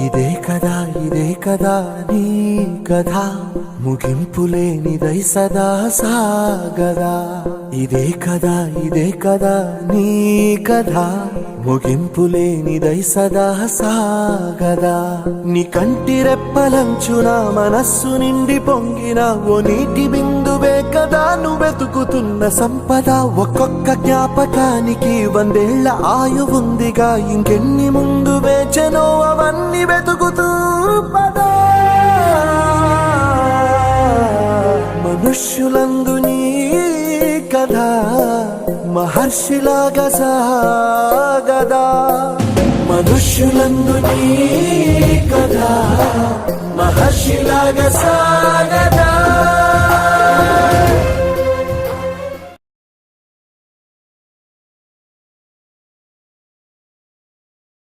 ఇదే కదా నీ కథ, ముగింపులేనిదై సదా సాగదా. ఇదే కదా నీ కథ, ముగింపులేనిదై సదా సాగదా. నీ కంటి రెప్పలంచున మనస్సు నిండి పొంగిన ఓ నీటి బిందువే కదా నువ్వెతుకుతున్న సంపద. ఒక్కొక్క జ్ఞాపకానికి 100 ఏళ్ల ఆయువుందిగా, ఇంకెన్ని ముందు వేచనో అవన్నీ వెతుకుతూ పదా. మనుష్యులందు నీ కథ మహర్షిలాగా సాగదా. మనుష్యులందు నీ కథ మహర్షిలాగా సాగదా.